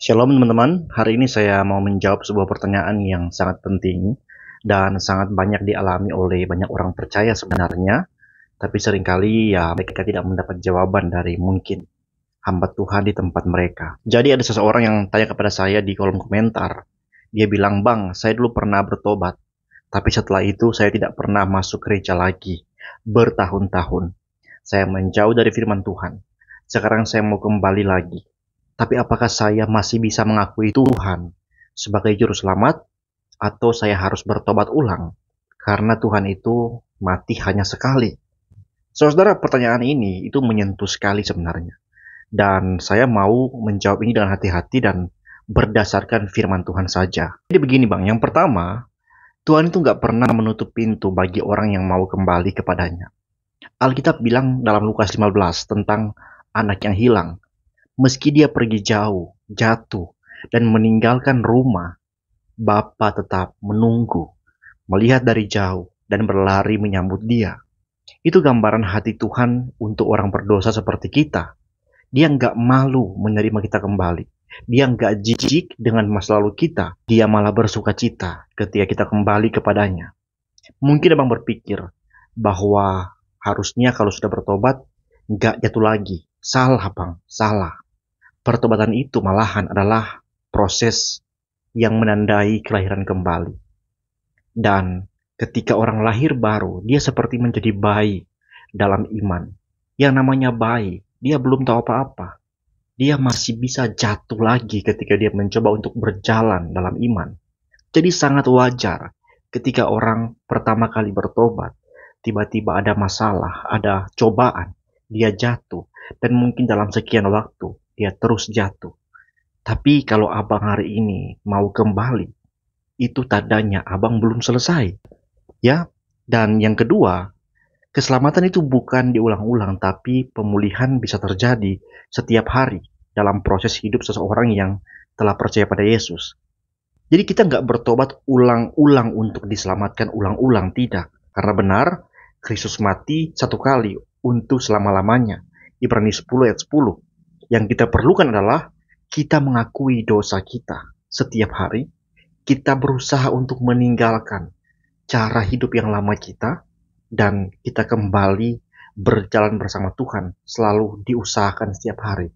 Shalom teman-teman, hari ini saya mau menjawab sebuah pertanyaan yang sangat penting dan sangat banyak dialami oleh banyak orang percaya sebenarnya, tapi seringkali ya mereka tidak mendapat jawaban dari mungkin hamba Tuhan di tempat mereka. Jadi ada seseorang yang tanya kepada saya di kolom komentar, dia bilang, "Bang, saya dulu pernah bertobat, tapi setelah itu saya tidak pernah masuk gereja lagi, bertahun-tahun. Saya menjauh dari firman Tuhan, sekarang saya mau kembali lagi. Tapi apakah saya masih bisa mengakui Tuhan sebagai juru selamat atau saya harus bertobat ulang? Karena Tuhan itu mati hanya sekali." Saudara, pertanyaan ini itu menyentuh sekali sebenarnya. Dan saya mau menjawab ini dengan hati-hati dan berdasarkan firman Tuhan saja. Jadi begini Bang, yang pertama, Tuhan itu nggak pernah menutup pintu bagi orang yang mau kembali kepadanya. Alkitab bilang dalam Lukas 15 tentang anak yang hilang. Meski dia pergi jauh, jatuh, dan meninggalkan rumah, Bapa tetap menunggu, melihat dari jauh, dan berlari menyambut dia. Itu gambaran hati Tuhan untuk orang berdosa seperti kita. Dia nggak malu menerima kita kembali. Dia nggak jijik dengan masa lalu kita. Dia malah bersuka cita ketika kita kembali kepadanya. Mungkin abang berpikir bahwa harusnya kalau sudah bertobat, nggak jatuh lagi. Salah bang, salah. Pertobatan itu malahan adalah proses yang menandai kelahiran kembali. Dan ketika orang lahir baru, dia seperti menjadi bayi dalam iman. Yang namanya bayi, dia belum tahu apa-apa. Dia masih bisa jatuh lagi ketika dia mencoba untuk berjalan dalam iman. Jadi sangat wajar ketika orang pertama kali bertobat, tiba-tiba ada masalah, ada cobaan, dia jatuh. Dan mungkin dalam sekian waktu, dia terus jatuh. Tapi kalau abang hari ini mau kembali, itu tandanya abang belum selesai. Ya, dan yang kedua, keselamatan itu bukan diulang-ulang, tapi pemulihan bisa terjadi setiap hari dalam proses hidup seseorang yang telah percaya pada Yesus. Jadi kita nggak bertobat ulang-ulang untuk diselamatkan ulang-ulang, tidak. Karena benar, Kristus mati satu kali untuk selama-lamanya. Ibrani 10 ayat 10. Yang kita perlukan adalah kita mengakui dosa kita setiap hari. Kita berusaha untuk meninggalkan cara hidup yang lama kita, dan kita kembali berjalan bersama Tuhan, selalu diusahakan setiap hari.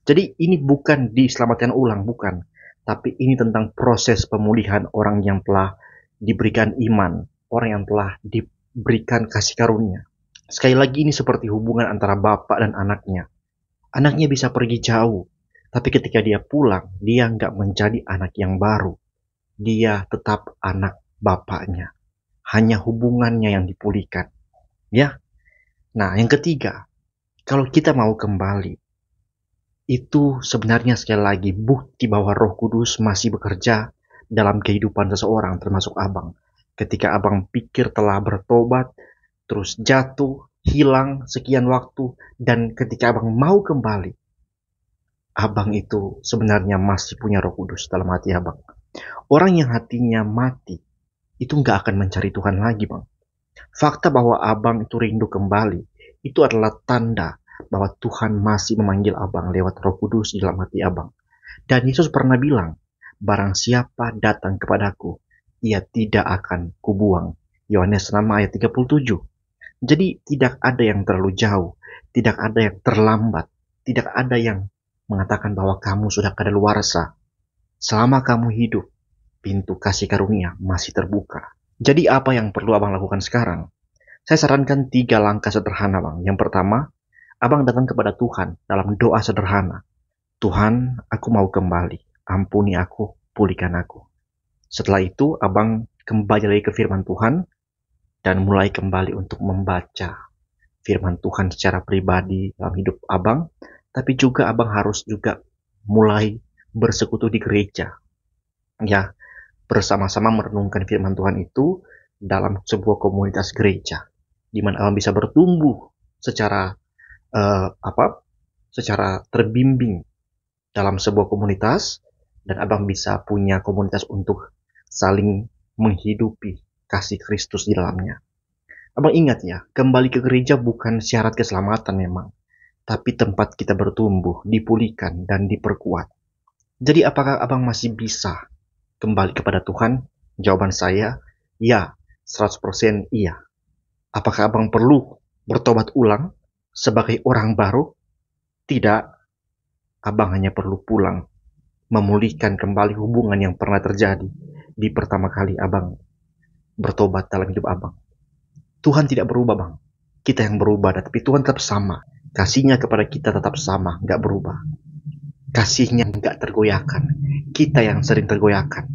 Jadi ini bukan diselamatkan ulang, bukan. Tapi ini tentang proses pemulihan orang yang telah diberikan iman, orang yang telah diberikan kasih karunia. Sekali lagi ini seperti hubungan antara bapak dan anaknya. Anaknya bisa pergi jauh, tapi ketika dia pulang, dia nggak menjadi anak yang baru. Dia tetap anak bapaknya. Hanya hubungannya yang dipulihkan. Ya. Nah, yang ketiga, kalau kita mau kembali, itu sebenarnya sekali lagi bukti bahwa Roh Kudus masih bekerja dalam kehidupan seseorang, termasuk abang. Ketika abang pikir telah bertobat, terus jatuh, hilang sekian waktu, dan ketika abang mau kembali, abang itu sebenarnya masih punya Roh Kudus dalam hati abang. Orang yang hatinya mati, itu nggak akan mencari Tuhan lagi, bang. Fakta bahwa abang itu rindu kembali, itu adalah tanda bahwa Tuhan masih memanggil abang lewat Roh Kudus di dalam hati abang. Dan Yesus pernah bilang, "Barang siapa datang kepadaku, ia tidak akan kubuang." Yohanes 6 ayat 37. Jadi tidak ada yang terlalu jauh, tidak ada yang terlambat, tidak ada yang mengatakan bahwa kamu sudah kadaluarsa. Selama kamu hidup, pintu kasih karunia masih terbuka. Jadi apa yang perlu abang lakukan sekarang? Saya sarankan 3 langkah sederhana, bang. Yang pertama, abang datang kepada Tuhan dalam doa sederhana. "Tuhan, aku mau kembali. Ampuni aku, pulihkan aku." Setelah itu, abang kembali lagi ke firman Tuhan dan mulai kembali untuk membaca firman Tuhan secara pribadi dalam hidup abang. Tapi juga abang harus juga mulai bersekutu di gereja. Ya, bersama-sama merenungkan firman Tuhan itu dalam sebuah komunitas gereja, di mana abang bisa bertumbuh secara secara terbimbing dalam sebuah komunitas, dan abang bisa punya komunitas untuk saling menghidupi kasih Kristus di dalamnya. Abang ingat ya, kembali ke gereja bukan syarat keselamatan memang, tapi tempat kita bertumbuh, dipulihkan, dan diperkuat. Jadi apakah abang masih bisa kembali kepada Tuhan? Jawaban saya, ya, 100% iya. Apakah abang perlu bertobat ulang sebagai orang baru? Tidak, abang hanya perlu pulang, memulihkan kembali hubungan yang pernah terjadi di pertama kali abang bertobat dalam hidup abang. Tuhan tidak berubah, bang. Kita yang berubah, tapi Tuhan tetap sama. Kasihnya kepada kita tetap sama, nggak berubah. Kasihnya nggak tergoyahkan. Kita yang sering tergoyahkan.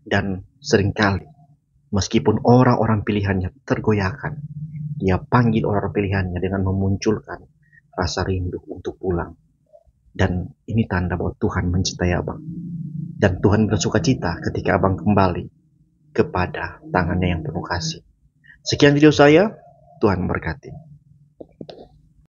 Dan seringkali, meskipun orang-orang pilihannya tergoyahkan, Dia panggil orang pilihannya dengan memunculkan rasa rindu untuk pulang. Dan ini tanda bahwa Tuhan mencintai abang. Dan Tuhan bersuka cita ketika abang kembali kepada tangannya yang penuh kasih. Sekian video saya, Tuhan memberkati.